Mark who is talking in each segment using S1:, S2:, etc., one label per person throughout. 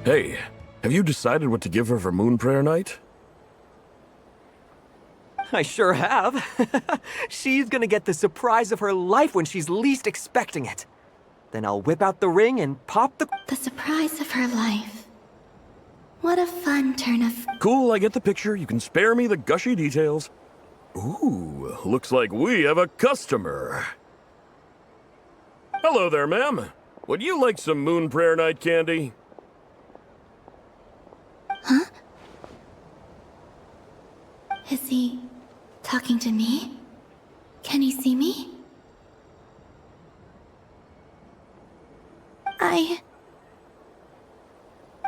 S1: Hey, have you decided what to give her for Moon Prayer Night?
S2: I sure have. She's gonna get the surprise of her life when she's least expecting it. Then I'll whip out the ring and pop the...
S3: The surprise of her life. What a fun turn of...
S1: Cool, I get the picture. You can spare me the gushy details. Ooh, looks like we have a customer. Hello there, ma'am. Would you like some Moon Prayer Night candy?
S3: Huh? Is he talking to me? Can he see me?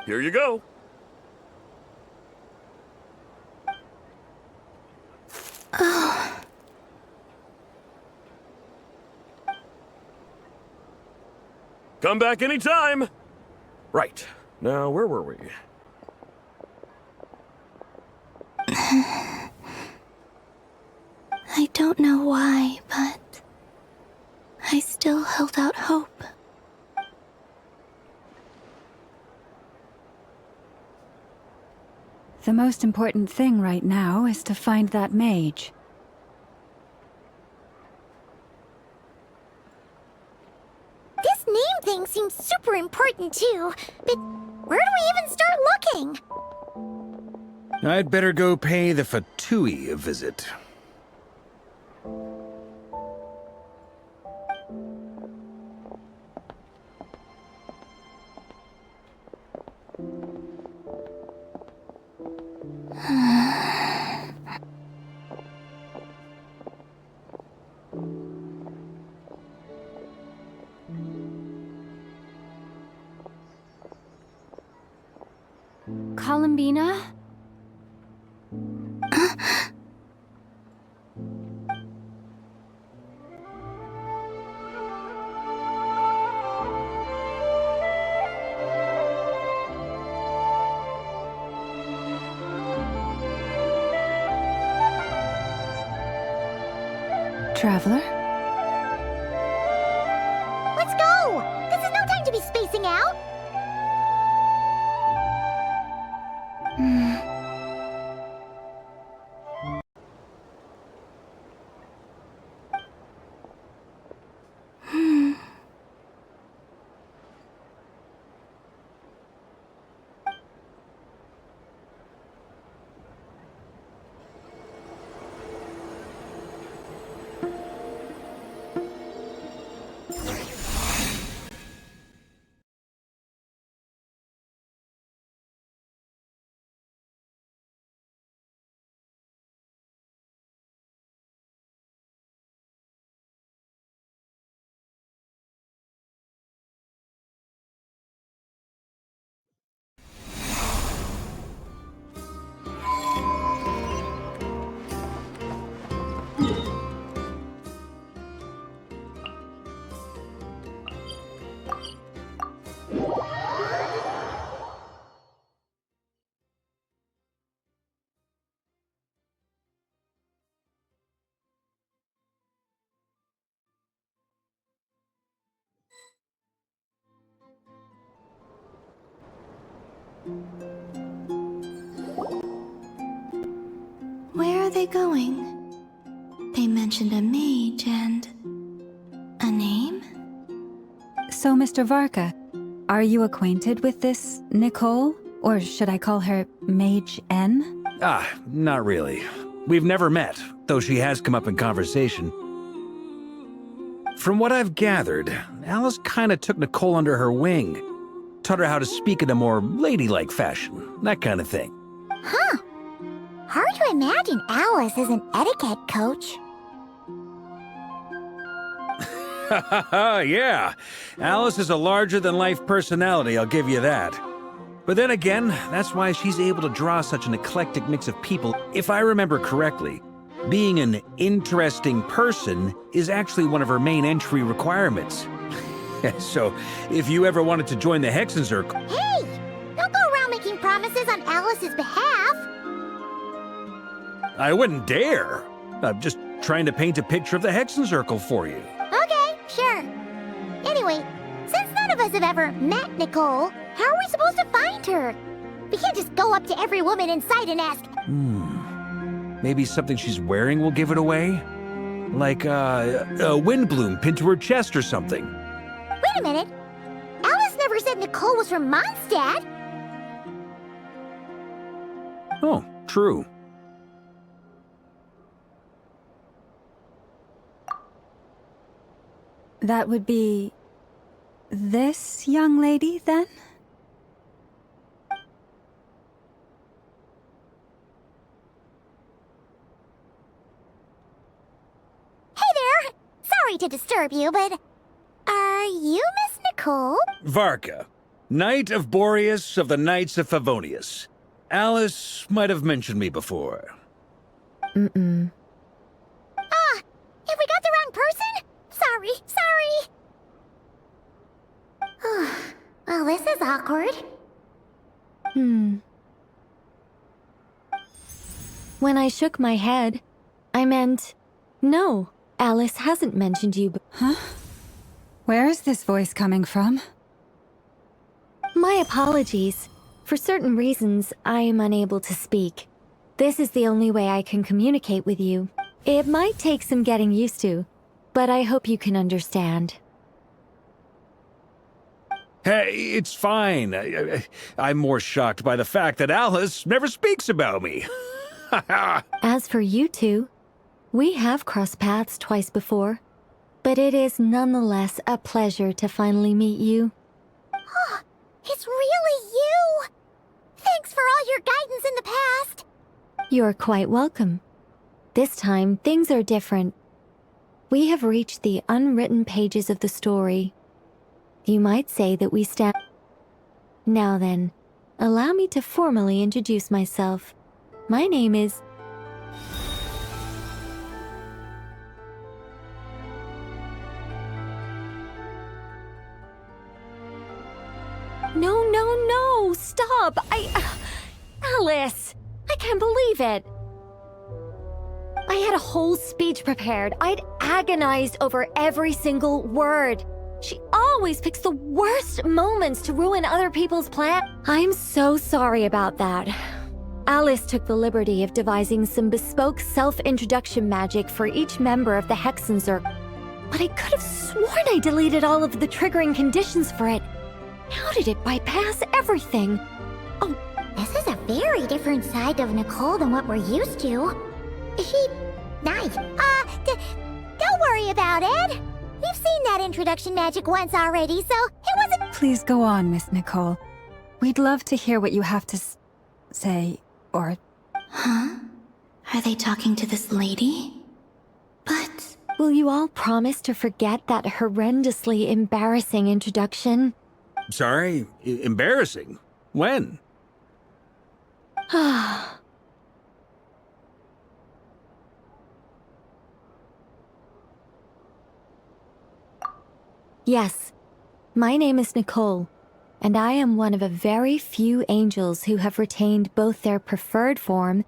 S1: Here you go.
S3: Oh.
S1: Come back anytime. Right. Now, where were we?
S3: I don't know why, but I still held out hope.
S4: The most important thing right now is to find that mage.
S5: This name thing seems super important too, but where do we even start looking?
S6: I'd better go pay the Fatui a visit.
S4: Columbina? Traveler?
S5: Let's go! This is no time to be spacing out!
S3: Where are they going? They mentioned a mage and... a name?
S4: So, Mr. Varka, are you acquainted with this Nicole? Or should I call her Mage N?
S6: Not really. We've never met, though she has come up in conversation. From what I've gathered, Alice kinda took Nicole under her wing. Taught her how to speak in a more ladylike fashion, that kind of thing.
S5: Huh. Hard to imagine Alice as an etiquette coach.
S6: Yeah, Alice is a larger-than-life personality, I'll give you that. But then again, that's why she's able to draw such an eclectic mix of people. If I remember correctly, being an interesting person is actually one of her main entry requirements. So, if you ever wanted to join the Hexenzerk...
S5: Hey! Don't go around making promises on Alice's behalf!
S6: I wouldn't dare. I'm just trying to paint a picture of the Hexenzirkel for you.
S5: Okay, sure. Anyway, since none of us have ever met Nicole, How are we supposed to find her? We can't just go up to every woman in sight and ask,
S6: Maybe something she's wearing will give it away? Like a wind bloom pinned to her chest or something.
S5: wait a minute. Alice never said Nicole was from Mondstadt.
S6: Oh, true.
S4: That would be this young lady, then?
S5: Hey there! Sorry to disturb you, but are you Miss Nicole?
S6: Varka, Knight of Boreas of the Knights of Favonius. Alice might have mentioned me before.
S4: Mm-mm.
S5: Have we got the wrong person? Sorry. Well, this is awkward.
S7: When I shook my head, I meant, no, Alice hasn't mentioned you.
S4: Huh? Where is this voice coming from?
S7: My apologies. For certain reasons, I am unable to speak. This is the only way I can communicate with you. It might take some getting used to, but I hope you can understand.
S6: Hey, it's fine. I'm more shocked by the fact that Alice never speaks about me.
S7: As for you two, we have crossed paths twice before, but it is nonetheless a pleasure to finally meet you.
S5: It's really you! Thanks for all your guidance in the past.
S7: You're quite welcome. This time, things are different. We have reached the unwritten pages of the story. You might say that we stand... Now then, allow me to formally introduce myself. My name is... No, stop! Alice! I can't believe it! I had a whole speech prepared. I'd agonized over every single word. She always picks the worst moments to ruin other people's plans. I'm so sorry about that. Alice took the liberty of devising some bespoke self-introduction magic for each member of the Hexenzerk. But I could have sworn I deleted all of the triggering conditions for it. How did it bypass everything? Oh,
S5: This is a very different side of Nicole than what we're used to. She... nice. Don't worry about it. We've seen that introduction magic once already, so it wasn't...
S4: Please go on, Miss Nicole. We'd love to hear what you have to say, or...
S3: Huh? Are they talking to this lady? But...
S7: will you all promise to forget that horrendously embarrassing introduction?
S6: Sorry? Embarrassing? When?
S7: Yes, my name is Nicole, and I am one of a very few angels who have retained both their preferred form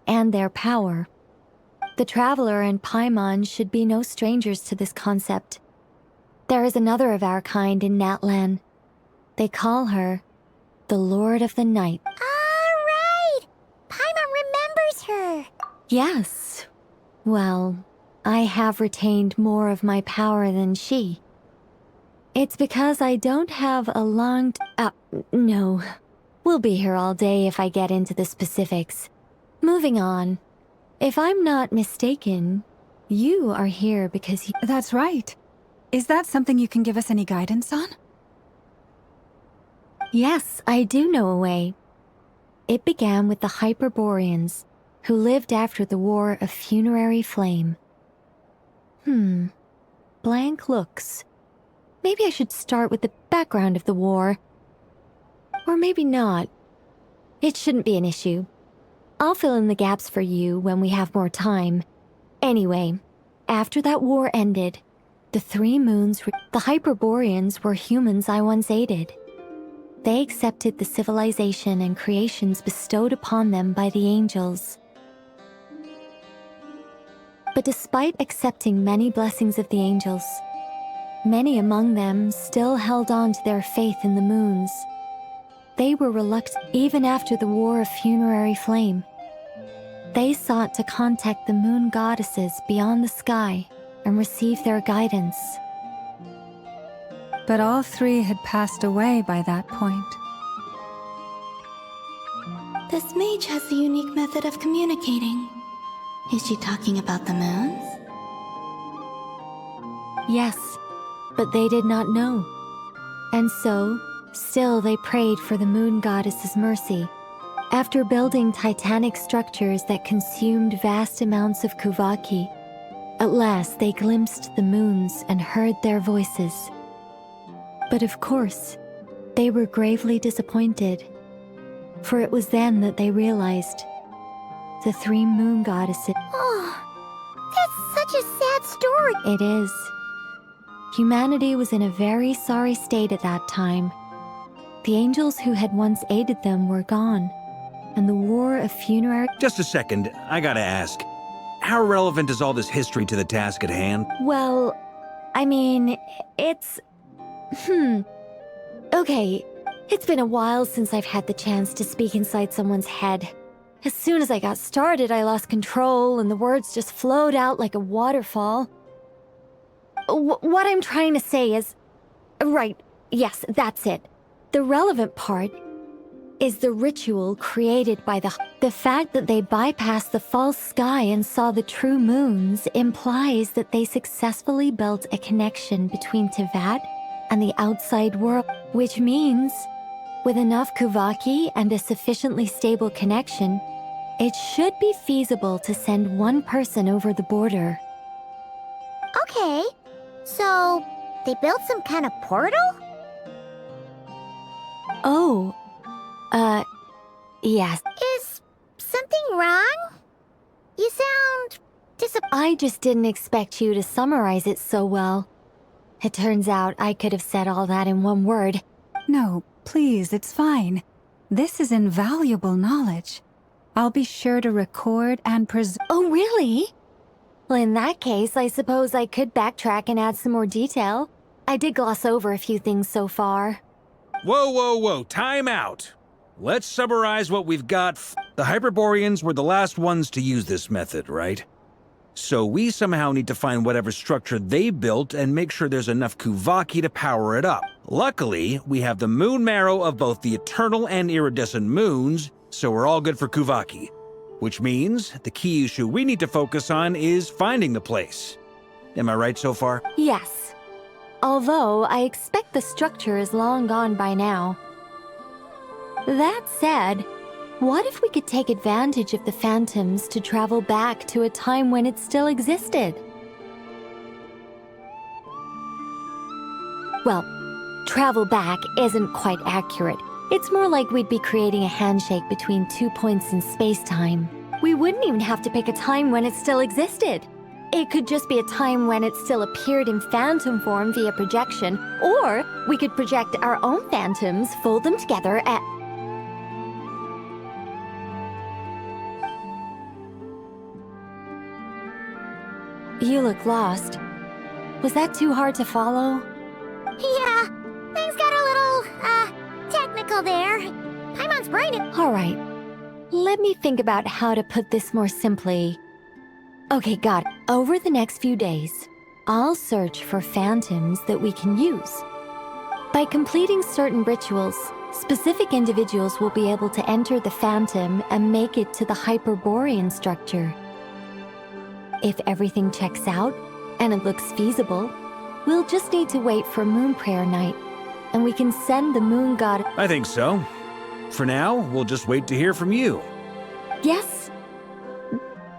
S7: and their power. The Traveler and Paimon should be no strangers to this concept. There is another of our kind in Natlan. They call her the Lord of the Night.
S5: Right! Paimon remembers her.
S7: Yes. Well, I have retained more of my power than she. It's because I don't have a long... no. We'll be here all day if I get into the specifics. Moving on. If I'm not mistaken, you are here because you...
S4: That's right. Is that something you can give us any guidance on?
S7: Yes, I do know a way. It began with the Hyperboreans, who lived after the War of Funerary Flame. Blank looks. Maybe I should start with the background of the war. Or maybe not. It shouldn't be an issue. I'll fill in the gaps for you when we have more time. Anyway, after that war ended, the Three Moons, the Hyperboreans were humans I once aided. They accepted the civilization and creations bestowed upon them by the angels. But despite accepting many blessings of the angels, many among them still held on to their faith in the moons. they were reluctant even after the War of Funerary Flame. They sought to contact the moon goddesses beyond the sky and receive their guidance.
S4: But all three had passed away by that point.
S3: This mage has a unique method of communicating. Is she talking about the moons?
S7: Yes, but they did not know. And so, still they prayed for the moon goddess's mercy. After building titanic structures that consumed vast amounts of Kuvaki, at last they glimpsed the moons and heard their voices. But of course, they were gravely disappointed, for it was then that they realized the three moon goddesses.
S5: Oh, that's such a sad story.
S7: It is. Humanity was in a very sorry state at that time. The angels who had once aided them were gone, and the War of Funerary...
S6: Just a second, I gotta ask. How relevant is all this history to the task at hand?
S7: Well, I mean, it's... Okay, it's been a while since I've had the chance to speak inside someone's head. As soon as I got started, I lost control, and the words just flowed out like a waterfall. What I'm trying to say is... Right, yes, that's it. The relevant part is the ritual created by the fact that they bypassed the false sky and saw the true moons implies that they successfully built a connection between Tevat and the outside world, which means, with enough Kuvaki and a sufficiently stable connection, it should be feasible to send one person over the border.
S5: Okay, so they built some kind of portal?
S7: Oh, yes.
S5: Is something wrong? You sound
S7: I just didn't expect you to summarize it so well. It turns out I could have said all that in one word.
S4: No, please, it's fine. This is invaluable knowledge. I'll be sure to record and
S7: Oh, really? Well, in that case, I suppose I could backtrack and add some more detail. I did gloss over a few things so far.
S6: Whoa, time out. Let's summarize what we've got. The Hyperboreans were the last ones to use this method, right? So we somehow need to find whatever structure they built and make sure there's enough Kuvaki to power it up. Luckily, we have the moon marrow of both the eternal and iridescent moons, so we're all good for Kuvaki. Which means the key issue we need to focus on is finding the place. Am I right so far?
S7: Yes. Although I expect the structure is long gone by now. That said, what if we could take advantage of the phantoms to travel back to a time when it still existed? Well, travel back isn't quite accurate. It's more like we'd be creating a handshake between 2 points in space-time. We wouldn't even have to pick a time when it still existed. It could just be a time when it still appeared in phantom form via projection, or we could project our own phantoms, fold them together, and... You look lost. Was that too hard to follow?
S5: Yeah, things got a little, technical there. Paimon's brain...
S7: All right. Let me think about how to put this more simply. Okay, got it. Over the next few days, I'll search for phantoms that we can use. By completing certain rituals, specific individuals will be able to enter the phantom and make it to the Hyperborean structure. If everything checks out, and it looks feasible, we'll just need to wait for Moon Prayer Night, and we can send the moon god...
S6: I think so. For now, we'll just wait to hear from you.
S7: Yes.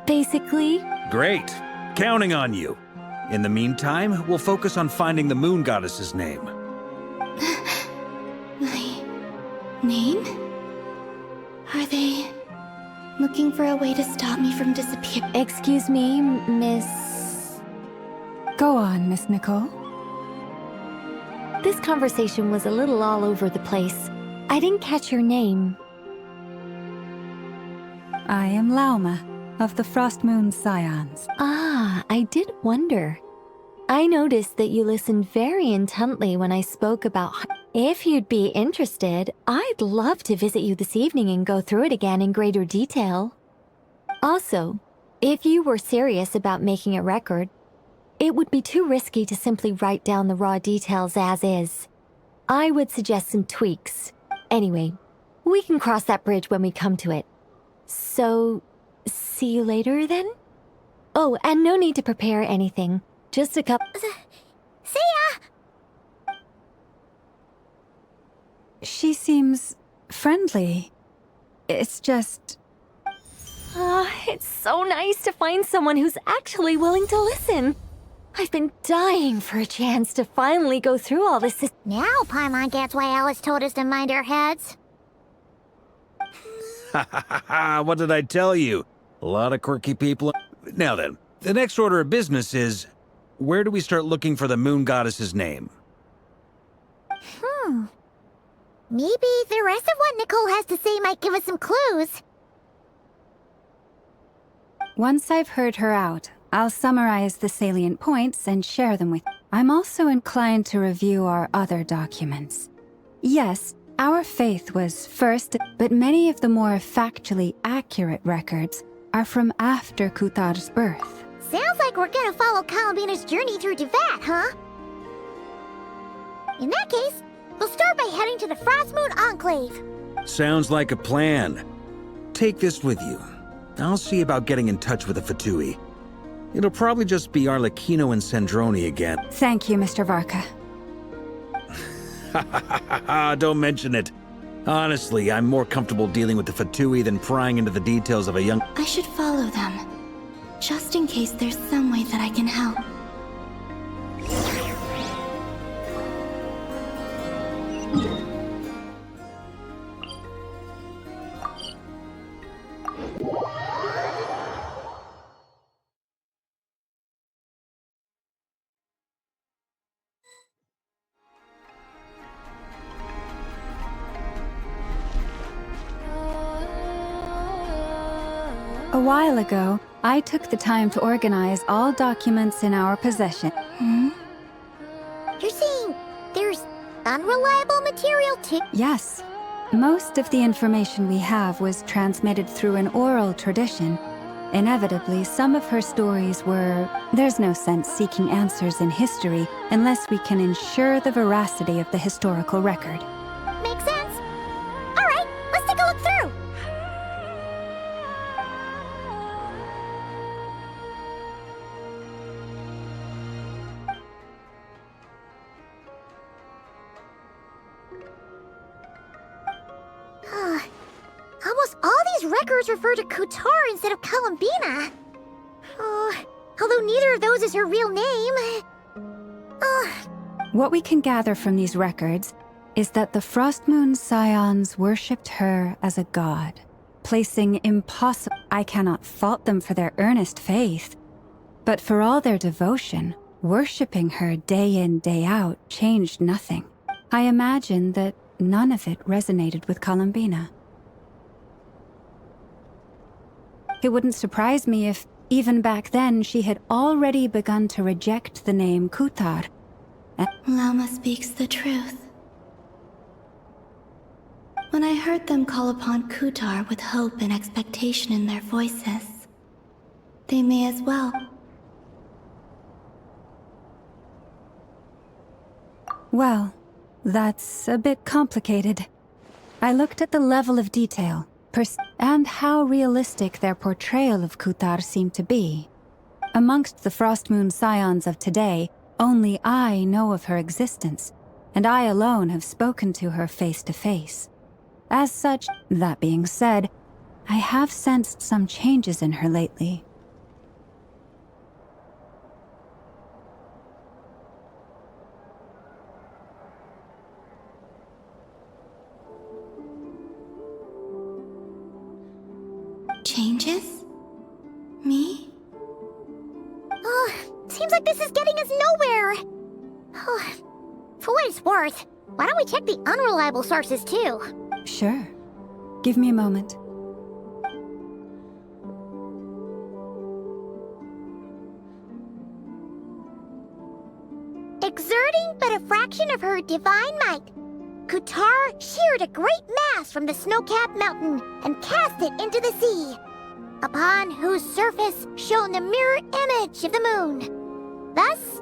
S7: Basically...
S6: Great. Counting on you. In the meantime, we'll focus on finding the moon goddess's name.
S3: My name? Are they looking for a way to stop me from disappearing?
S7: Excuse me, Miss...
S4: Go on, Miss Nicole.
S7: This conversation was a little all over the place. I didn't catch your name.
S4: I am Lauma, of the Frost Moon Scions.
S7: Ah, I did wonder. I noticed that you listened very intently when I spoke about... If you'd be interested, I'd love to visit you this evening and go through it again in greater detail. Also, if you were serious about making a record, it would be too risky to simply write down the raw details as is. I would suggest some tweaks. Anyway, we can cross that bridge when we come to it. So, see you later then? Oh, and no need to prepare anything. Just a cup.
S5: See ya!
S4: She seems friendly. It's just...
S7: It's so nice to find someone who's actually willing to listen. I've been dying for a chance to finally go through all this.
S5: Now Paimon gets why Alice told us to mind our heads.
S6: What did I tell you? A lot of quirky people. Now then, the next order of business is, where do we start looking for the moon goddess's name?
S5: Maybe the rest of what Nicole has to say might give us some clues.
S4: Once I've heard her out, I'll summarize the salient points and share them with you. I'm also inclined to review our other documents. Yes, our faith was first, but many of the more factually accurate records are from after Kutar's birth.
S5: Sounds like we're gonna follow Columbina's journey through Devat, huh? In that case, we'll start by heading to the Frostmoon Enclave.
S6: Sounds like a plan. Take this with you. I'll see about getting in touch with the Fatui. It'll probably just be Arlecchino and Sandroni again.
S4: Thank you, Mr. Varka.
S6: Don't mention it. Honestly, I'm more comfortable dealing with the Fatui than prying into the details of a young...
S3: I should follow them, just in case there's some way that I can help.
S4: A while ago, I took the time to organize all documents in our possession.
S5: You're saying there's unreliable material too?
S4: Yes. Most of the information we have was transmitted through an oral tradition. Inevitably, some of her stories were... There's no sense seeking answers in history unless we can ensure the veracity of the historical record.
S5: Makes sense. Alright, let's take a look through. Almost all these records refer to Kutar instead of Columbina. Although neither of those is her real name.
S4: What we can gather from these records is that the Frostmoon Scions worshipped her as a god, placing impossible... I cannot fault them for their earnest faith, but for all their devotion, worshipping her day in, day out changed nothing. I imagine that none of it resonated with Columbina. It wouldn't surprise me if, even back then, she had already begun to reject the name Kutar.
S3: Lama speaks the truth. When I heard them call upon Kutar with hope and expectation in their voices, they may as well.
S4: Well, that's a bit complicated. I looked at the level of detail, and how realistic their portrayal of Kutar seemed to be. Amongst the Frostmoon Scions of today, only I know of her existence, and I alone have spoken to her face to face. As such, that being said, I have sensed some changes in her lately.
S3: Changes? Me?
S5: Seems like this is getting us nowhere. For what it's worth, why don't we check the unreliable sources too?
S4: Sure. Give me a moment.
S5: Exerting but a fraction of her divine might, Kutar sheared a great mass from the snow-capped mountain and cast it into the sea, upon whose surface shone the mirror image of the moon. Thus,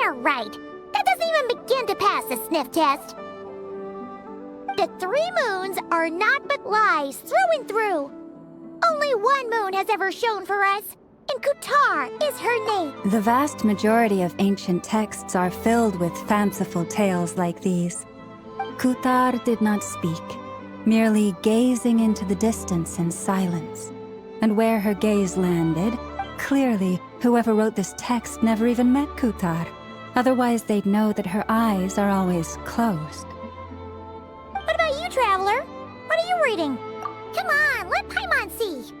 S5: you're right. That doesn't even begin to pass the sniff test. The 3 moons are naught but lies through and through. Only one moon has ever shone for us, and Kutar is her name.
S4: The vast majority of ancient texts are filled with fanciful tales like these. Kutar did not speak, merely gazing into the distance in silence. And where her gaze landed, clearly, whoever wrote this text never even met Kutar. Otherwise, they'd know that her eyes are always closed.
S5: What about you, Traveler? What are you reading? Come on, let Paimon see.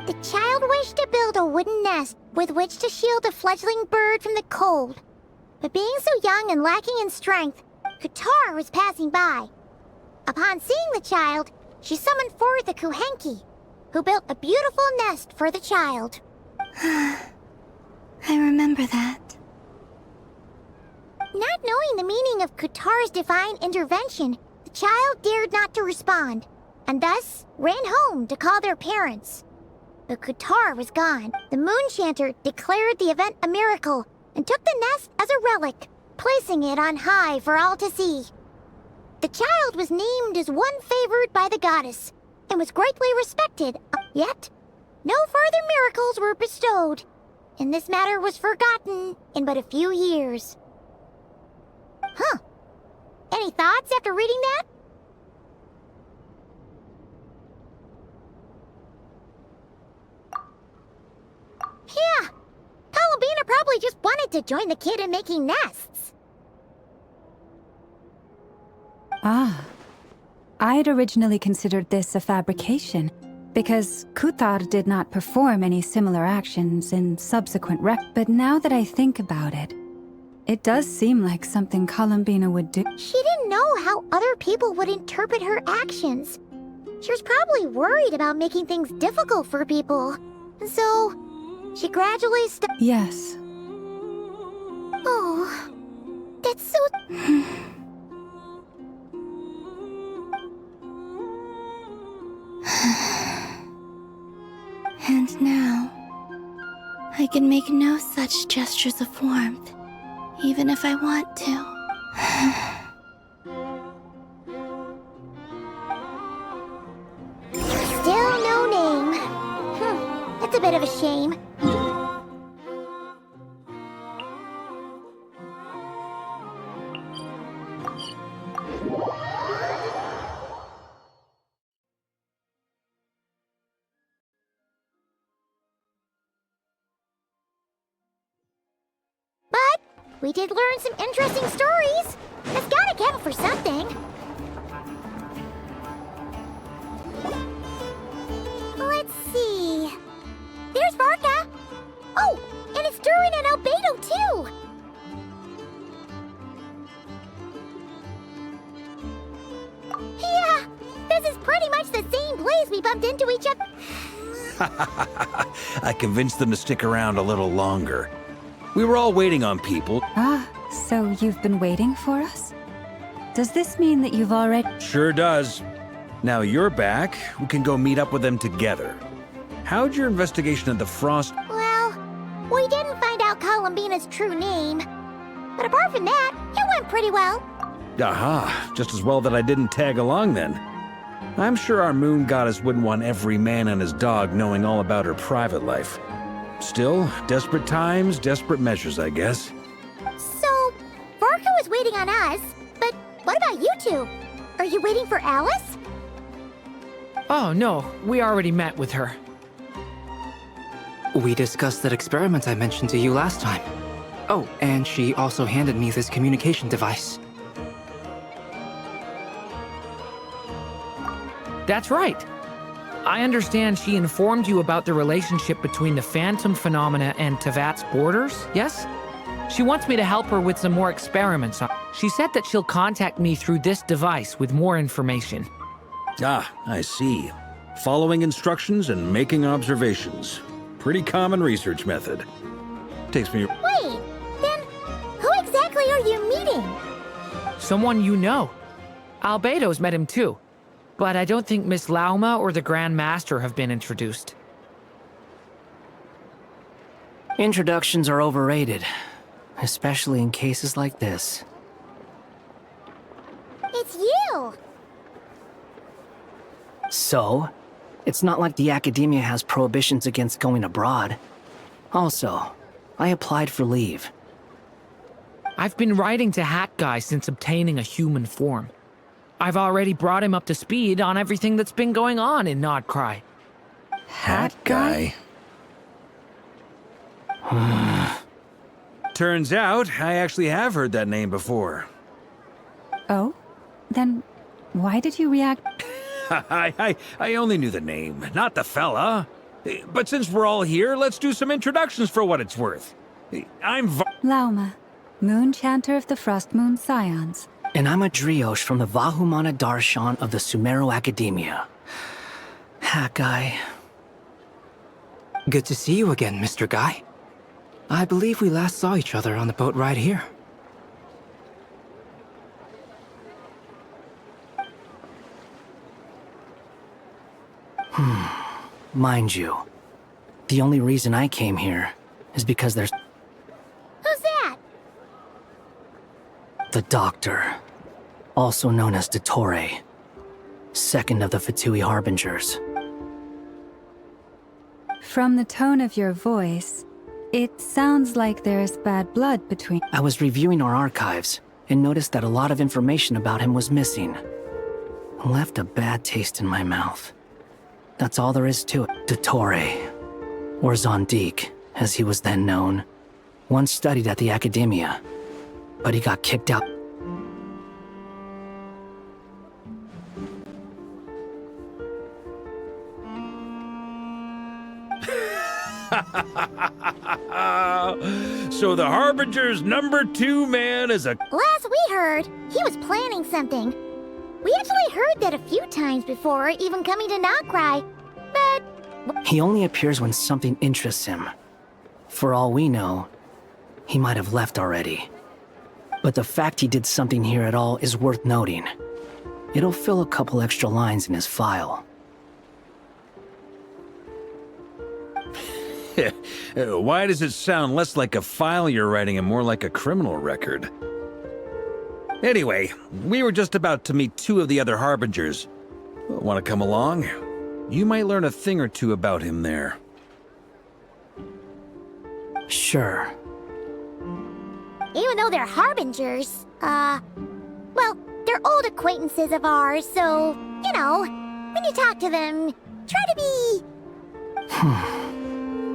S5: The child wished to build a wooden nest with which to shield a fledgling bird from the cold. But being so young and lacking in strength, Kutar was passing by. Upon seeing the child, she summoned forth a Kuhenki, who built a beautiful nest for the child.
S3: I remember that.
S5: Not knowing the meaning of Kutar's divine intervention, the child dared not to respond, and thus ran home to call their parents. But Kutar was gone. The moon chanter declared the event a miracle and took the nest as a relic, placing it on high for all to see. The child was named as one favored by the goddess and was greatly respected, yet no further miracles were bestowed, and this matter was forgotten in but a few years. Huh. Any thoughts after reading that? Yeah. Columbina probably just wanted to join the kid in making nests.
S4: Ah. I'd originally considered this a fabrication, because Kutar did not perform any similar actions in subsequent but now that I think about it, it does seem like something Columbina would do.
S5: She didn't know how other people would interpret her actions. She was probably worried about making things difficult for people. And so, she gradually
S4: Yes.
S5: Oh, that's so...
S3: And now, I can make no such gestures of warmth, even if I want to.
S5: Still no name. That's a bit of a shame. But we did learn some interesting stories. That's gotta count for something. Let's see. There's Varka. Oh, and it's Durin and Albedo too. Yeah, this is pretty much the same place we bumped into each other.
S6: I convinced them to stick around a little longer. We were all waiting on people.
S4: Ah, so you've been waiting for us? Does this mean that you've already...
S6: Sure does. Now you're back, we can go meet up with them together. How'd your investigation of the Frost...
S5: Well, we didn't find out Columbina's true name. But apart from that, it went pretty well.
S6: Aha, just as well that I didn't tag along then. I'm sure our moon goddess wouldn't want every man and his dog knowing all about her private life. Still, desperate times, desperate measures, I guess.
S5: So, Varka was waiting on us, but what about you two? Are you waiting for Alice?
S8: Oh, no. We already met with her.
S9: We discussed that experiment I mentioned to you last time. Oh, and she also handed me this communication device.
S8: That's right. I understand she informed you about the relationship between the phantom phenomena and Tevat's borders, yes? She wants me to help her with some more experiments. She said that she'll contact me through this device with more information.
S6: Ah, I see. Following instructions and making observations. Pretty common research method. Takes me...
S5: Wait, then who exactly are you meeting?
S8: Someone you know. Albedo's met him too. But I don't think Miss Lauma or the Grand Master have been introduced.
S9: Introductions are overrated, especially in cases like this.
S5: It's you!
S9: So, it's not like the academia has prohibitions against going abroad. Also, I applied for leave.
S8: I've been writing to Hat Guy since obtaining a human form. I've already brought him up to speed on everything that's been going on in Nod Krai.
S6: Hat guy? Turns out, I actually have heard that name before.
S4: Oh? Then why did you react?
S6: I only knew the name, not the fella. But since we're all here, let's do some introductions for what it's worth. I'm
S4: Lauma, Moon Chanter of the Frost Moon Scions.
S9: And I'm a Driosh from the Vahumana Darshan of the Sumero Academia. Hat Guy. Good to see you again, Mr. Guy. I believe we last saw each other on the boat ride here. Mind you, the only reason I came here is because there's...
S5: Who's that?
S9: The Doctor, also known as Dottore, second of the Fatui Harbingers.
S4: From the tone of your voice, it sounds like there's bad blood between...
S9: I was reviewing our archives and noticed that a lot of information about him was missing. It left a bad taste in my mouth. That's all there is to it. Dottore, or Zondique, as he was then known, once studied at the Academia, but he got kicked out.
S6: So the Harbinger's #2 man is a...
S5: Last we heard, he was planning something. We actually heard that a few times before, even coming to Nod Krai, but...
S9: He only appears when something interests him. For all we know, he might have left already. But the fact he did something here at all is worth noting. It'll fill a couple extra lines in his file.
S6: Why does it sound less like a file you're writing and more like a criminal record? Anyway, we were just about to meet 2 of the other Harbingers. Want to come along? You might learn a thing or two about him there.
S9: Sure.
S5: Even though they're Harbingers, well, they're old acquaintances of ours, so, you know, when you talk to them, try to be...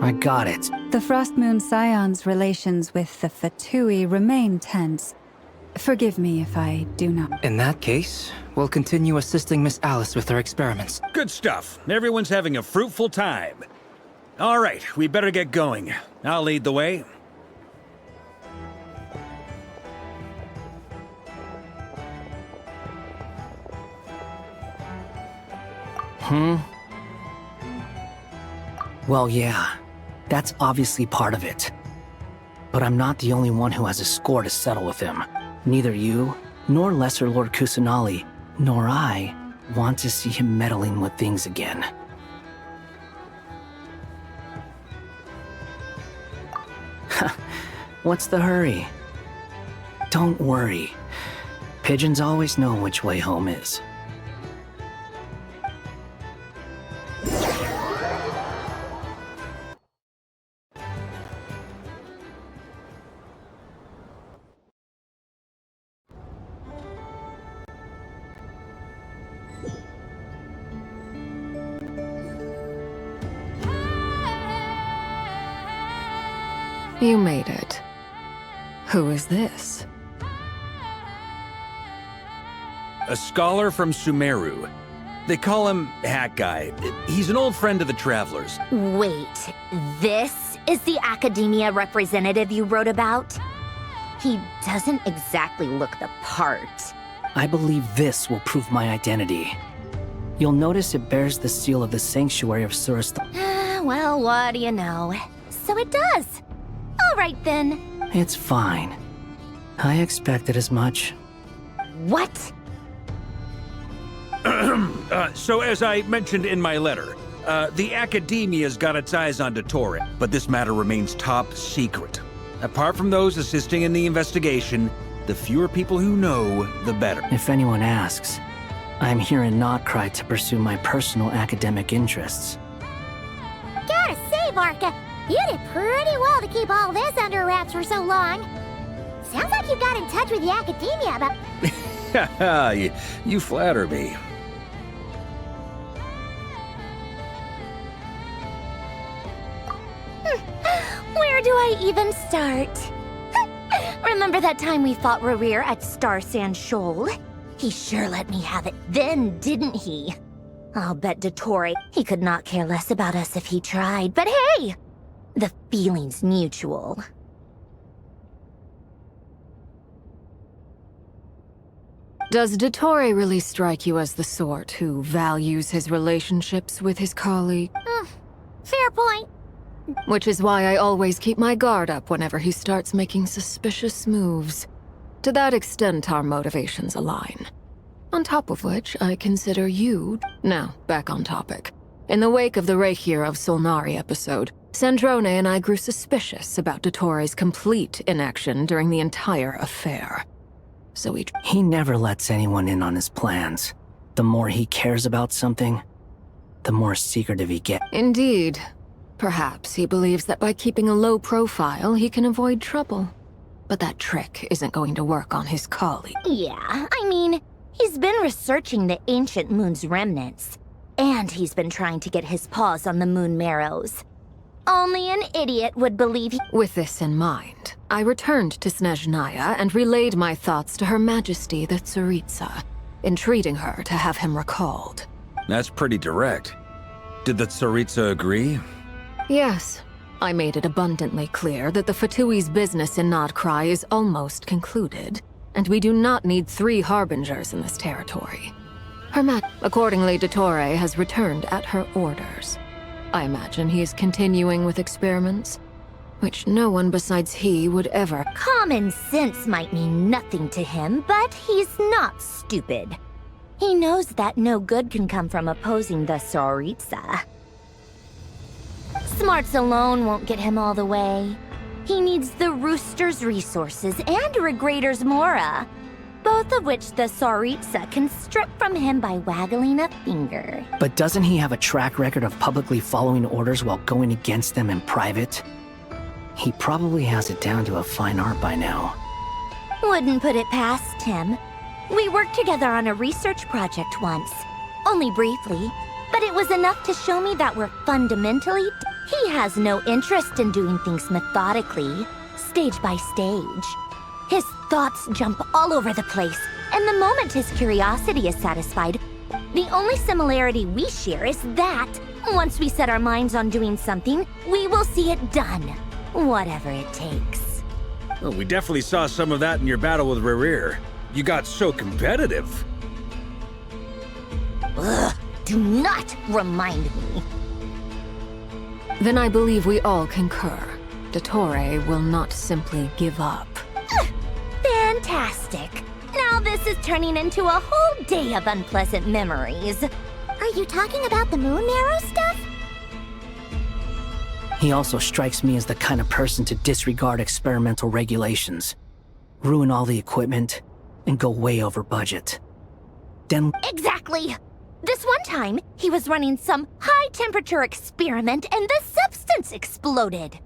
S9: I got it.
S4: The Frost Moon Scions' relations with the Fatui remain tense. Forgive me if I do not.
S9: In that case, we'll continue assisting Miss Alice with her experiments.
S6: Good stuff. Everyone's having a fruitful time. All right, we better get going. I'll lead the way.
S9: Well, yeah. That's obviously part of it. But I'm not the only one who has a score to settle with him. Neither you, nor Lesser Lord Kusanali, nor I want to see him meddling with things again. What's the hurry? Don't worry. Pigeons always know which way home is.
S10: You made it. Who is this?
S6: A scholar from Sumeru. They call him Hat Guy. He's an old friend of the Travelers.
S5: Wait, this is the Academia representative you wrote about? He doesn't exactly look the part.
S9: I believe this will prove my identity. You'll notice it bears the seal of the Sanctuary of Surastal.
S5: Well, what do you know? So it does. All right, then.
S9: It's fine. I expected as much.
S5: What?
S6: So as I mentioned in my letter, the Academia's got its eyes on Dottore, but this matter remains top secret. Apart from those assisting in the investigation, the fewer people who know, the better.
S9: If anyone asks, I'm here in Krai to pursue my personal academic interests.
S5: Gotta say, Varka, you did pretty well to keep all this under wraps for so long. Sounds like you got in touch with the Academia about...
S6: Haha, you flatter me.
S5: Where do I even start? Remember that time we fought Rerir at Star Sand Shoal? He sure let me have it then, didn't he? I'll bet Dottore, he could not care less about us if he tried, but hey! The feeling's mutual.
S10: Does Dottore really strike you as the sort who values his relationships with his colleague?
S5: Fair point.
S10: Which is why I always keep my guard up whenever he starts making suspicious moves. To that extent, our motivations align. On top of which, I consider you... Now, back on topic. In the wake of the Reikir of Solnari episode, Sandrone and I grew suspicious about Dottore's complete inaction during the entire affair. So
S9: He never lets anyone in on his plans. The more he cares about something, the more secretive he gets.
S10: Indeed. Perhaps he believes that by keeping a low profile, he can avoid trouble. But that trick isn't going to work on his colleague.
S5: Yeah, I mean, he's been researching the ancient moon's remnants. And he's been trying to get his paws on the moon marrows. Only an idiot would believe he—
S10: With this in mind, I returned to Snezhnaya and relayed my thoughts to Her Majesty the Tsaritsa, entreating her to have him recalled.
S6: That's pretty direct. Did the Tsaritsa agree?
S10: Yes. I made it abundantly clear that the Fatui's business in Krai is almost concluded, and we do not need 3 harbingers in this territory. Accordingly, Dottore has returned at her orders. I imagine he is continuing with experiments, which no one besides he would ever—
S5: Common sense might mean nothing to him, but he's not stupid. He knows that no good can come from opposing the Tsaritsa. Smarts alone won't get him all the way. He needs the Rooster's resources and Regrator's Mora, both of which the Tsaritsa can strip from him by waggling a finger.
S9: But doesn't he have a track record of publicly following orders while going against them in private? He probably has it down to a fine art by now.
S5: Wouldn't put it past him. We worked together on a research project once. Only briefly, but it was enough to show me that we're fundamentally— He has no interest in doing things methodically, stage by stage. His thoughts jump all over the place, and the moment his curiosity is satisfied, the only similarity we share is that once we set our minds on doing something, we will see it done, whatever it takes.
S6: Well, we definitely saw some of that in your battle with Rerir. You got so competitive.
S5: Ugh, do not remind me.
S10: Then I believe we all concur. Dottore will not simply give up.
S5: Fantastic. Now this is turning into a whole day of unpleasant memories. Are you talking about the moon marrow stuff?
S9: He also strikes me as the kind of person to disregard experimental regulations, ruin all the equipment, and go way over budget. Then—
S5: Exactly! This one time, he was running some high-temperature experiment and the substance exploded.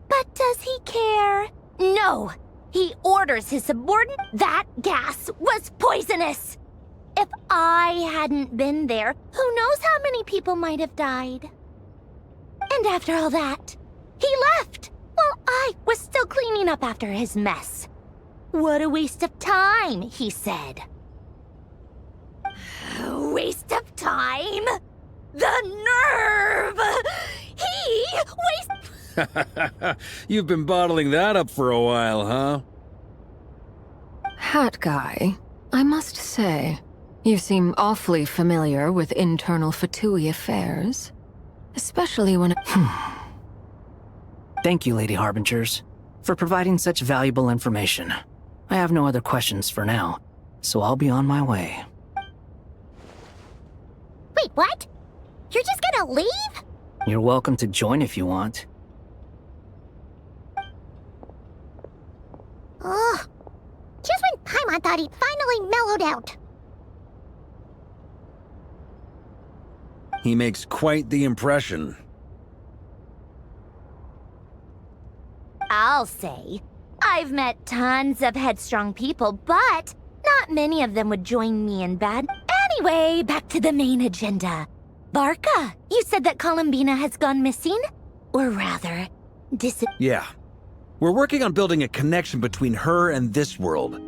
S5: But does he care? No! He orders his subordinate— That gas was poisonous! If I hadn't been there, who knows how many people might have died? And after all that, he left, while I was still cleaning up after his mess. What a waste of time, he said. Waste of time? The nerve! He wasted—
S6: You've been bottling that up for a while, huh?
S10: Hat guy, I must say, You seem awfully familiar with internal Fatui affairs. Especially when...
S9: Thank you, Lady Harbingers, for providing such valuable information. I have no other questions for now, so I'll be on my way.
S5: Wait, what? You're just gonna leave?
S9: You're welcome to join if you want.
S5: Ugh. Just when Paimon thought he'd finally mellowed out.
S6: He makes quite the impression.
S11: I'll say. I've met tons of headstrong people, but not many of them would join me in bad. Anyway, back to the main agenda. Barca, you said that Columbina has gone missing? Or rather,
S6: Yeah. We're working on building a connection between her and this world.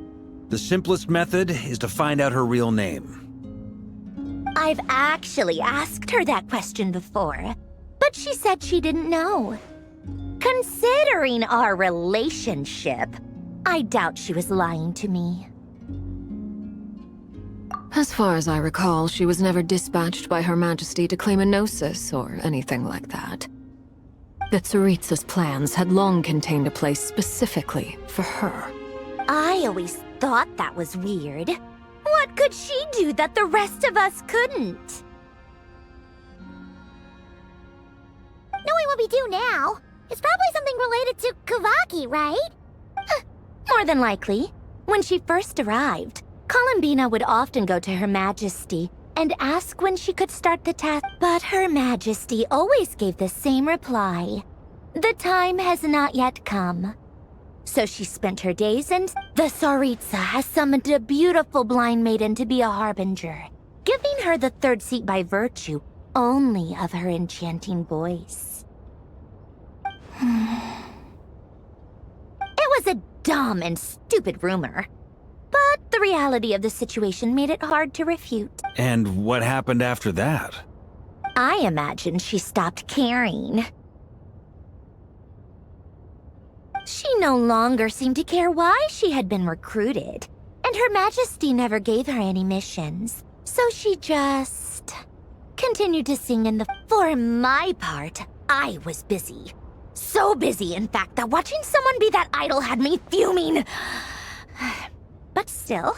S6: The simplest method is to find out her real name.
S11: I've actually asked her that question before, but she said she didn't know. Considering our relationship, I doubt she was lying to me.
S10: As far as I recall, she was never dispatched by Her Majesty to claim a gnosis or anything like that. The Tsaritsa's plans had long contained a place specifically for her.
S11: I always thought that was weird. What could she do that the rest of us couldn't?
S5: Knowing what we do now, it's probably something related to Kavaki, right?
S11: More than likely. When she first arrived, Columbina would often go to Her Majesty and ask when she could start the task, but Her Majesty always gave the same reply. The time has not yet come. So she spent her days, and the Tsaritsa has summoned a beautiful blind maiden to be a harbinger, giving her the third seat by virtue only of her enchanting voice. It was a dumb and stupid rumor, but the reality of the situation made it hard to refute.
S6: And what happened after that?
S11: I imagine she stopped caring. She no longer seemed to care why she had been recruited, and Her Majesty never gave her any missions, so she just continued to sing in the... For my part, I was busy. So busy, in fact, that watching someone be that idol had me fuming. But still,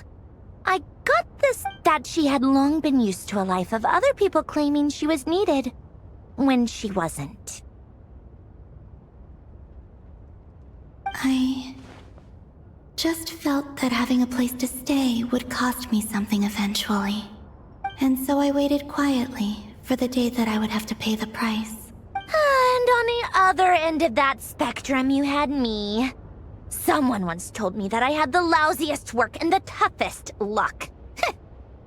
S11: I got this that she had long been used to a life of other people claiming she was needed when she wasn't.
S3: I just felt that having a place to stay would cost me something eventually. And so I waited quietly for the day that I would have to pay the price.
S11: And on the other end of that spectrum, you had me. Someone once told me that I had the lousiest work and the toughest luck.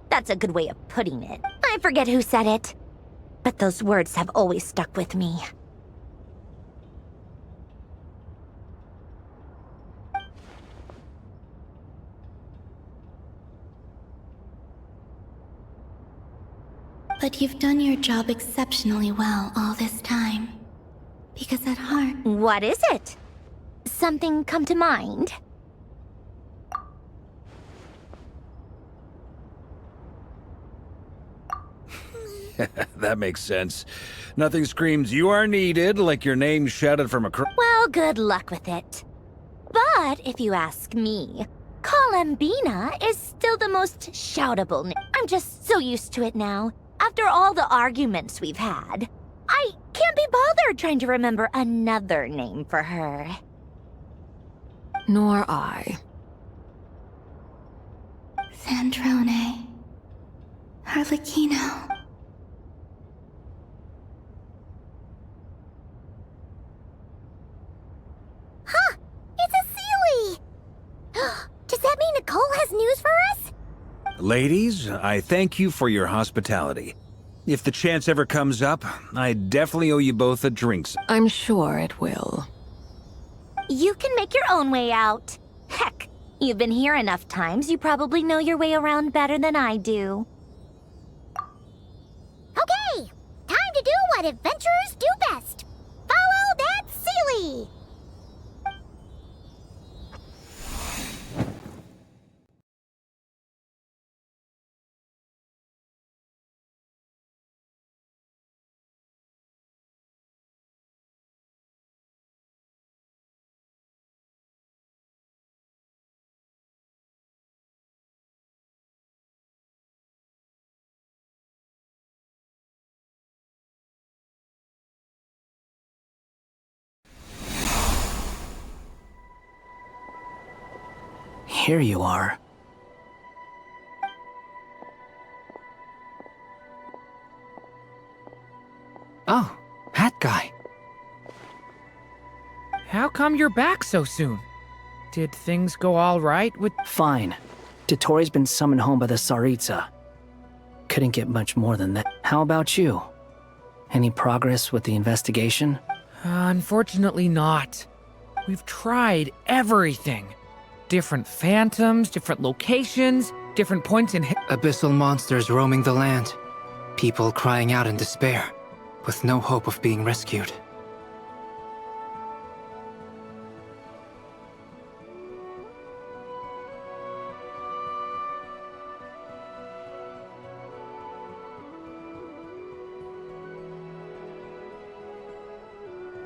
S11: That's a good way of putting it. I forget who said it, but those words have always stuck with me.
S3: But you've done your job exceptionally well all this time. Because at heart...
S11: What is it? Something come to mind?
S6: That makes sense. Nothing screams "you are needed" like your name shouted from across...
S11: Well, good luck with it. But if you ask me, Columbina is still the most shoutable name. I'm just so used to it now. After all the arguments we've had, I can't be bothered trying to remember another name for her.
S10: Nor I.
S3: Sandrone. Harlequino.
S5: Huh! It's a Sealy! Does that mean Nicole has news for us?
S6: Ladies, I thank you for your hospitality. If the chance ever comes up, I definitely owe you both a drink.
S10: I'm sure it will.
S11: You can make your own way out. Heck, you've been here enough times, you probably know your way around better than I do.
S5: Okay, time to do what adventurers do best. Follow that Sealy!
S9: here you are.
S8: Oh, that guy. How come you're back so soon? Did things go all right with...
S9: Fine. Dottore been summoned home by the Tsaritsa. Couldn't get much more than that. How about you? Any progress with the investigation?
S8: Unfortunately not. We've tried everything. Different phantoms, different locations, different points in...
S12: Abyssal monsters roaming the land. People crying out in despair, with no hope of being rescued.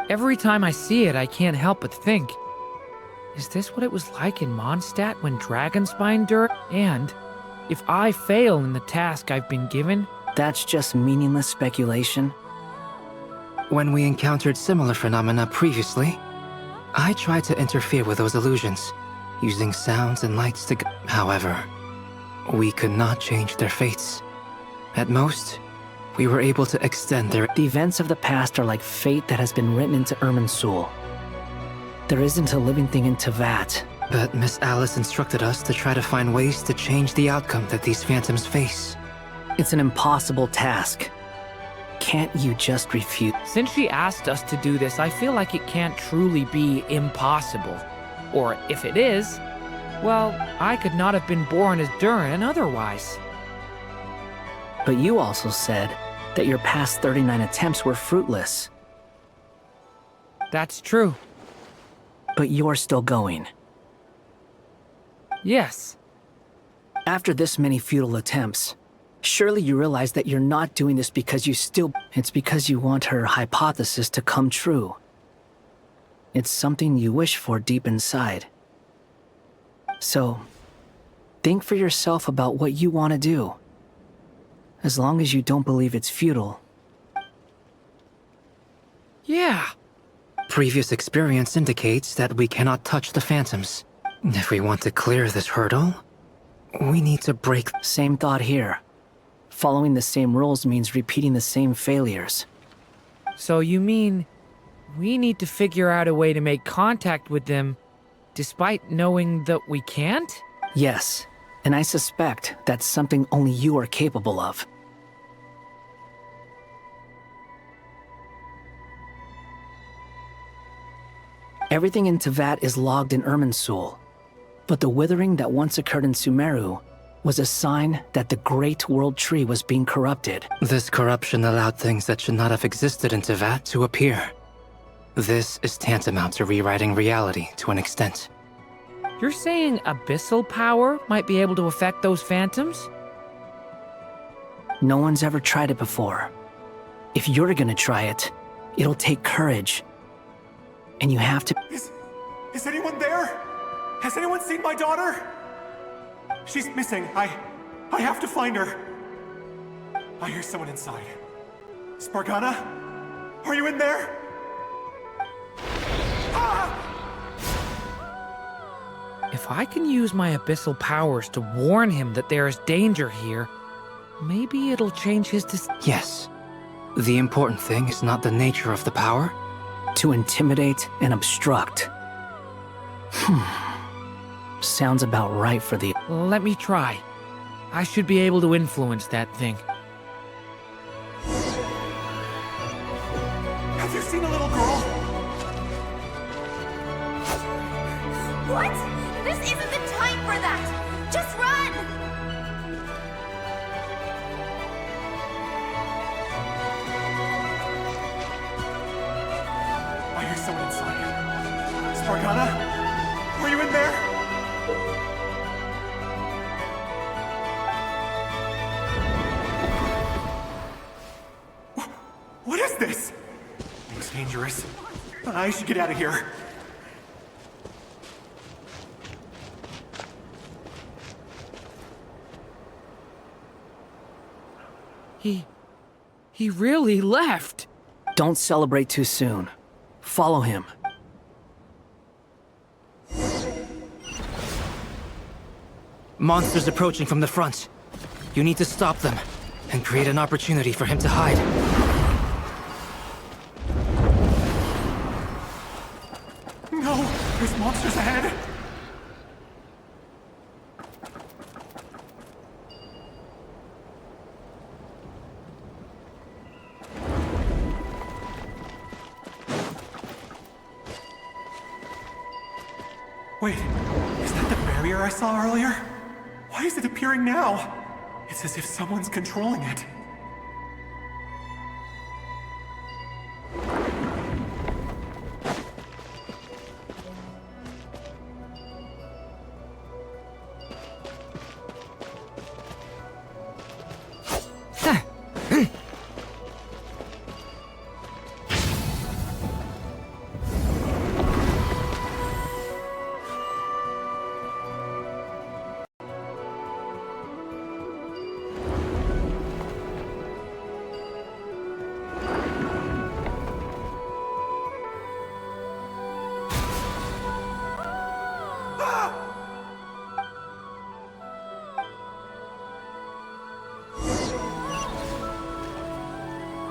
S8: Every time I see it, I can't help but think, is this what it was like in Mondstadt when Dragonspine dirt? And if I fail in the task I've been given...
S9: That's just meaningless speculation.
S12: When we encountered similar phenomena previously, I tried to interfere with those illusions, using sounds and lights to... However, we could not change their fates. At most, we were able to extend their...
S9: The events of the past are like fate that has been written into Irminsul. There isn't a living thing in Teyvat.
S12: But Miss Alice instructed us to try to find ways to change the outcome that these phantoms face.
S9: It's an impossible task. Can't you just refuse?
S8: Since she asked us to do this, I feel like it can't truly be impossible. Or if it is, well, I could not have been born as Durin otherwise.
S9: But you also said that your past 39 attempts were fruitless.
S8: That's true.
S9: But you're still going.
S8: Yes.
S9: After this many futile attempts, surely you realize that you're not doing this because you still... It's because you want her hypothesis to come true. It's something you wish for deep inside. So, think for yourself about what you want to do. As long as you don't believe it's futile.
S8: Yeah.
S12: Previous experience indicates that we cannot touch the phantoms. If we want to clear this hurdle, we need to break...
S9: Same thought here. Following the same rules means repeating the same failures.
S8: So you mean we need to figure out a way to make contact with them despite knowing that we can't?
S9: Yes, and I suspect that's something only you are capable of. Everything in Teyvat is logged in Irminsul, but the withering that once occurred in Sumeru was a sign that the Great World Tree was being corrupted.
S12: This corruption allowed things that should not have existed in Teyvat to appear. This is tantamount to rewriting reality to an extent.
S8: You're saying abyssal power might be able to affect those phantoms?
S9: No one's ever tried it before. If you're gonna try it, it'll take courage. And you have to...
S13: Is anyone there? Has anyone seen my daughter? She's missing. I have to find her. I hear someone inside. Spargana? Are you in there? Ah!
S8: If I can use my abyssal powers to warn him that there is danger here, maybe it'll change his
S12: Yes. The important thing is not the nature of the power.
S9: To intimidate and obstruct. Sounds about right for the...
S8: Let me try. I should be able to influence that thing.
S13: Have you seen a little girl?
S14: What? This isn't the time for that! Just run!
S13: I hear someone inside. Spargana? Were you in there? What is this? Looks dangerous. I should get out of here.
S8: He really left.
S9: Don't celebrate too soon. Follow him.
S12: Monsters approaching from the front. You need to stop them and create an opportunity for him to hide.
S13: No! There's monsters ahead! Wait, is that the barrier I saw earlier? Why is it appearing now? It's as if someone's controlling it.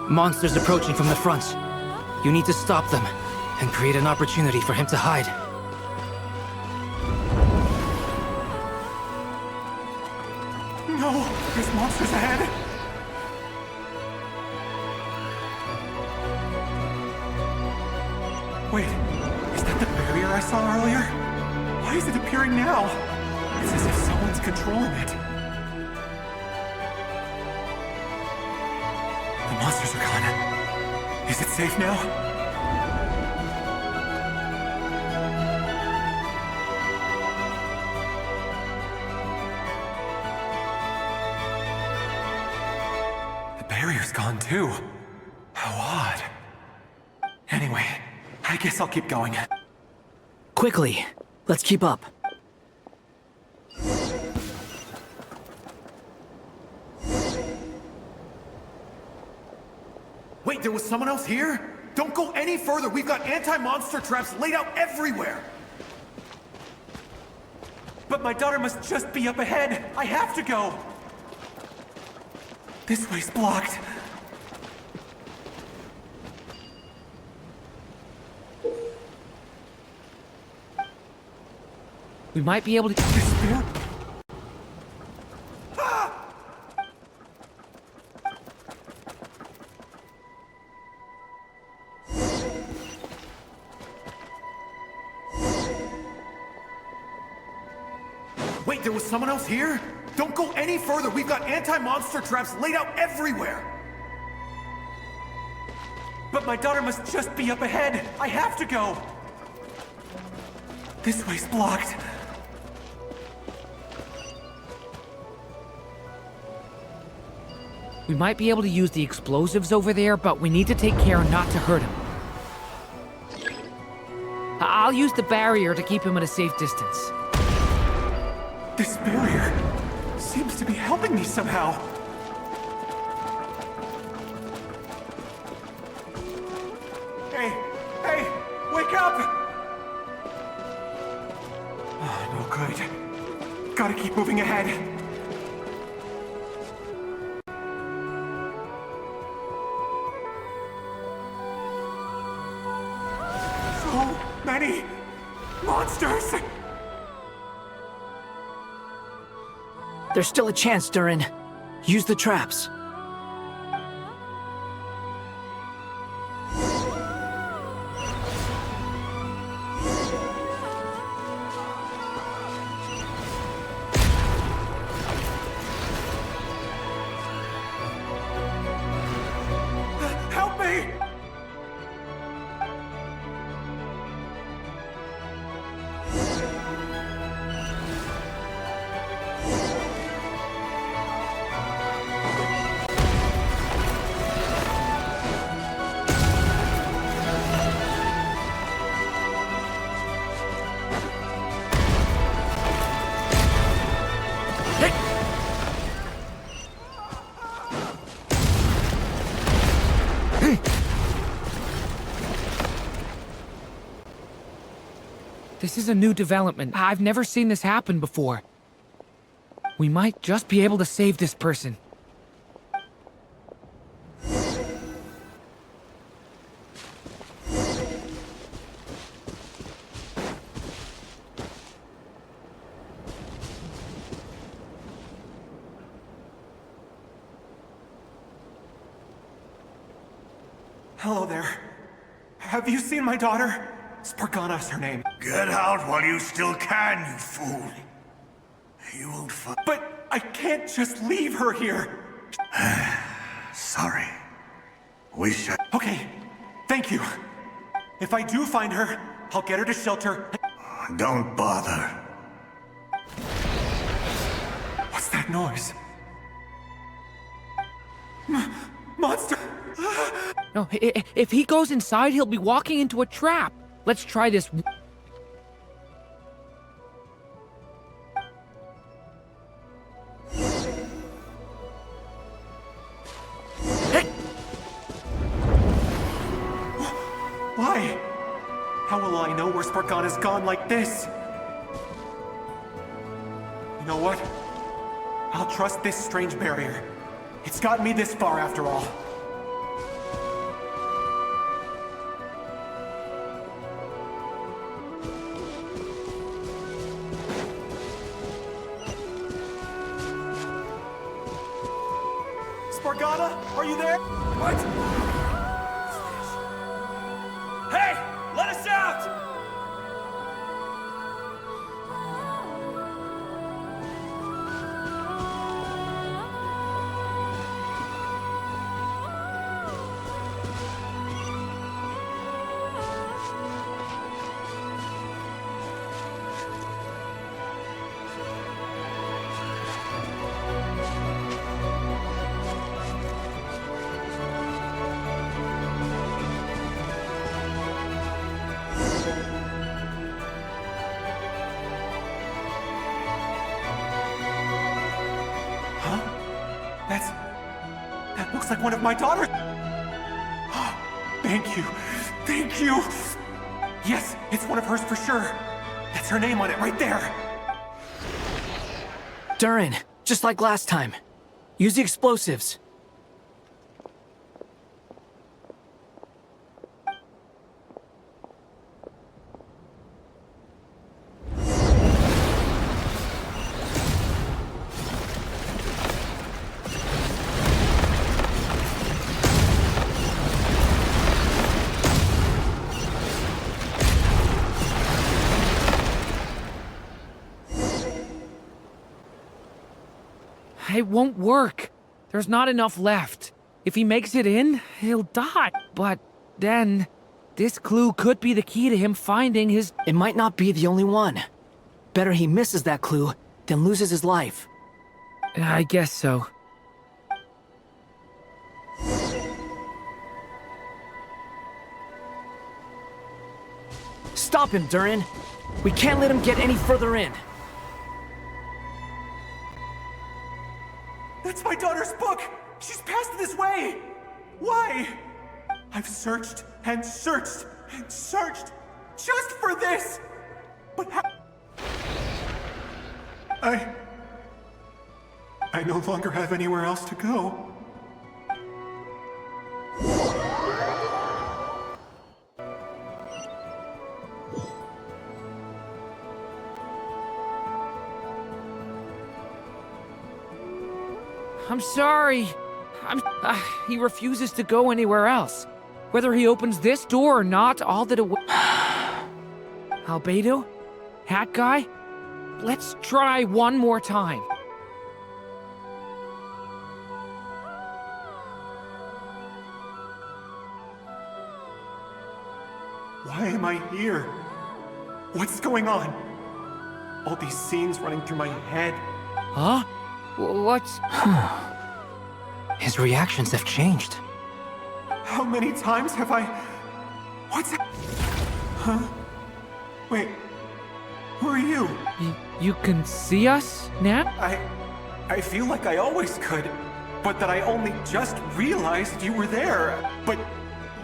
S12: Monsters approaching from the front. You need to stop them and create an opportunity for him to hide.
S13: No! There's monsters ahead! Wait, is that the barrier I saw earlier? Why is it appearing now? It's as if someone's controlling it. The monsters are gone. Is it safe now? The barrier's gone too. How odd. Anyway, I guess I'll keep going.
S9: Quickly, let's keep up.
S13: Wait, there was someone else here? Don't go any further. We've got anti-monster traps laid out everywhere. But my daughter must just be up ahead. I have to go. This way's blocked.
S8: We might be able to...
S13: Despair? Wait, there was someone else here? Don't go any further. We've got anti-monster traps laid out everywhere. But my daughter must just be up ahead. I have to go. This way's blocked.
S8: We might be able to use the explosives over there, but we need to take care not to hurt him. I'll use the barrier to keep him at a safe distance.
S13: This barrier seems to be helping me somehow. Hey, wake up! Oh, no good. Gotta keep moving ahead. So many monsters!
S9: There's still a chance, Durin. Use the traps.
S13: Help me!
S8: This is a new development. I've never seen this happen before. We might just be able to save this person.
S13: Hello there. Have you seen my daughter? Spargana's her name.
S15: Get out while you still can, you fool. You won't find...
S13: But I can't just leave her here.
S15: Sorry. We should...
S13: Okay, thank you. If I do find her, I'll get her to shelter.
S15: Don't bother.
S13: What's that noise? Monster!
S8: No, if he goes inside, he'll be walking into a trap. Let's try this.
S13: Why? How will I know where Spargana's gone like this? You know what? I'll trust this strange barrier. It's gotten me this far after all. Spargana, are you there?
S1: What? Hey! Let us out!
S13: That looks like one of my daughters. Thank you. Thank you. Yes, it's one of hers for sure. That's her name on it right there.
S9: Durin, just like last time. Use the explosives.
S8: It won't work. There's not enough left. If he makes it in, he'll die. But then, this clue could be the key to him finding his...
S9: It might not be the only one. Better he misses that clue than loses his life.
S8: I guess so.
S9: Stop him, Durin. We can't let him get any further in.
S13: That's my daughter's book! She's passed this way! Why? I've searched and searched and searched just for this! But how... I no longer have anywhere else to go.
S8: I'm sorry. He refuses to go anywhere else. Whether he opens this door or not, all that Albedo? Hat guy? Let's try one more time.
S13: Why am I here? What's going on? All these scenes running through my head.
S8: Huh? What's...
S12: His reactions have changed.
S13: How many times have I... What's... Huh? Wait. Who are you?
S8: You can see us now?
S13: I feel like I always could, but that I only just realized you were there. But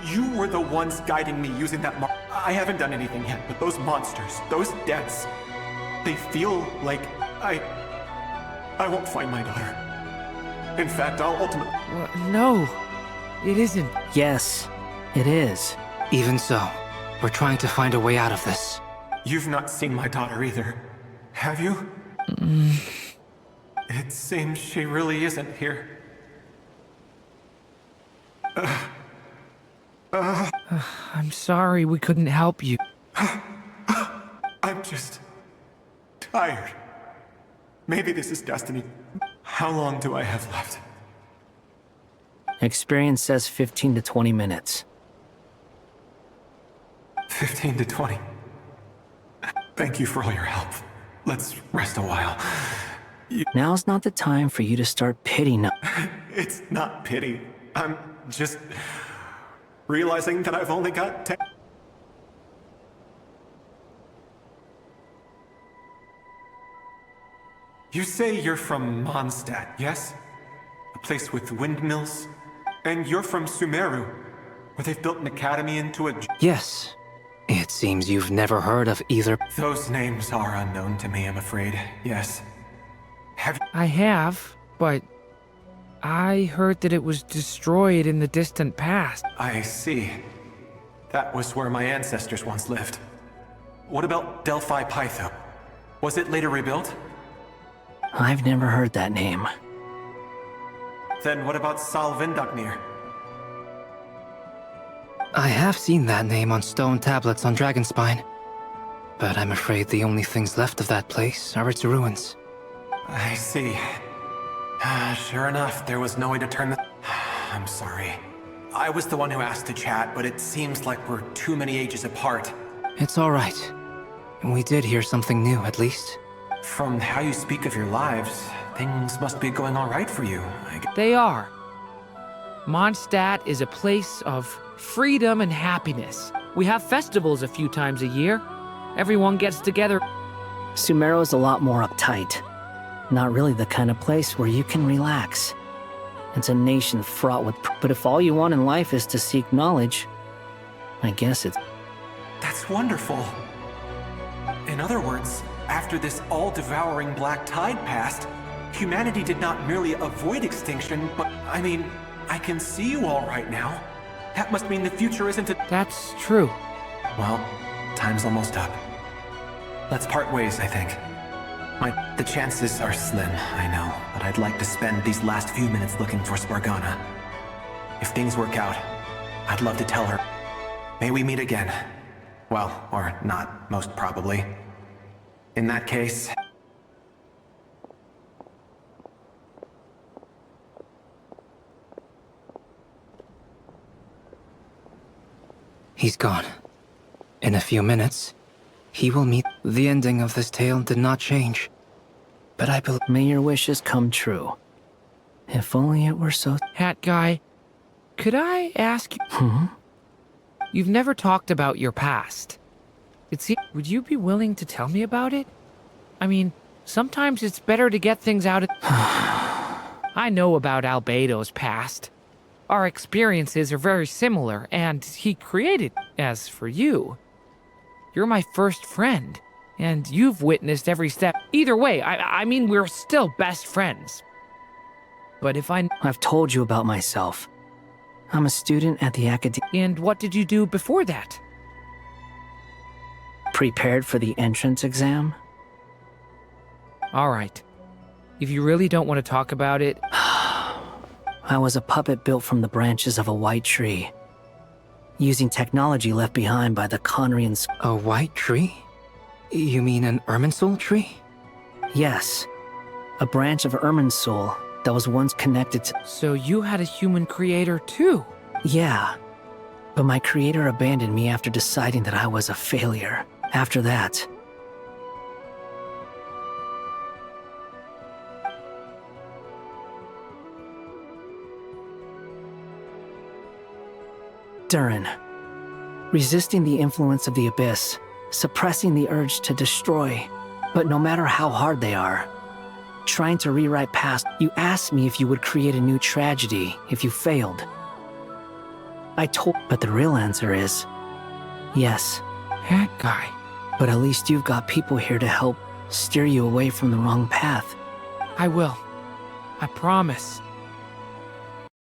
S13: you were the ones guiding me using that I haven't done anything yet, but those monsters, those deaths, they feel like I won't find my daughter. In fact, I'll ultimately...
S8: No, it isn't.
S9: Yes, it is.
S12: Even so, we're trying to find a way out of this.
S13: You've not seen my daughter either, have you? It seems she really isn't here.
S8: I'm sorry we couldn't help you.
S13: I'm just... tired. Maybe this is destiny. How long do I have left?
S9: Experience says 15 to 20 minutes.
S13: 15 to 20. Thank you for all your help. Let's rest a while.
S9: Now's not the time for you to start pitying.
S13: It's not pity. I'm just realizing that I've only got 10. You say you're from Mondstadt, yes? A place with windmills? And you're from Sumeru, where they've built an academy into a...
S12: Yes. It seems you've never heard of either.
S13: Those names are unknown to me, I'm afraid. Yes.
S8: I have, but I heard that it was destroyed in the distant past.
S13: I see. That was where my ancestors once lived. What about Delphi Pytho? Was it later rebuilt?
S9: I've never heard that name.
S13: Then what about Salvindagnir?
S12: I have seen that name on stone tablets on Dragonspine. But I'm afraid the only things left of that place are its ruins.
S13: I see. Sure enough, there was no way to turn the... I'm sorry. I was the one who asked to chat, but it seems like we're too many ages apart.
S12: It's all right. We did hear something new, at least.
S13: From how you speak of your lives, things must be going all right for you.
S8: They are. Mondstadt is a place of freedom and happiness. We have festivals a few times a year. Everyone gets together.
S9: Sumeru is a lot more uptight. Not really the kind of place where you can relax. It's a nation fraught with... But if all you want in life is to seek knowledge, I guess it's...
S13: That's wonderful. In other words, after this all-devouring black tide passed, humanity did not merely avoid extinction, but, I mean, I can see you all right now. That must mean the future isn't a...
S8: That's true.
S13: Well, time's almost up. Let's part ways, I think. The chances are slim, I know, but I'd like to spend these last few minutes looking for Spargana. If things work out, I'd love to tell her. May we meet again. Well, or not, most probably. In that case...
S12: He's gone. In a few minutes, he will meet... The ending of this tale did not change. But I believe...
S9: May your wishes come true. If only it were so...
S8: Hat guy, could I ask you... You've never talked about your past. Would you be willing to tell me about it? I mean, sometimes it's better to get things out of... I know about Albedo's past. Our experiences are very similar, and he created... As for you, you're my first friend, and you've witnessed every step. Either way, I mean, we're still best friends. But if
S9: I've told you about myself. I'm a student at the academy.
S8: And what did you do before that?
S9: Prepared for the entrance exam.
S8: All right. If you really don't want to talk about it...
S9: I was a puppet built from the branches of a white tree. Using technology left behind by the Conrians.
S12: A white tree? You mean an Irminsul tree?
S9: Yes. A branch of Irminsul that was once connected to...
S8: So you had a human creator too?
S9: Yeah. But my creator abandoned me after deciding that I was a failure. After that... Durin. Resisting the influence of the Abyss, suppressing the urge to destroy, but no matter how hard they are, trying to rewrite past. You asked me if you would create a new tragedy if you failed. But the real answer is, yes.
S8: That guy.
S9: But at least you've got people here to help steer you away from the wrong path.
S8: I will. I promise.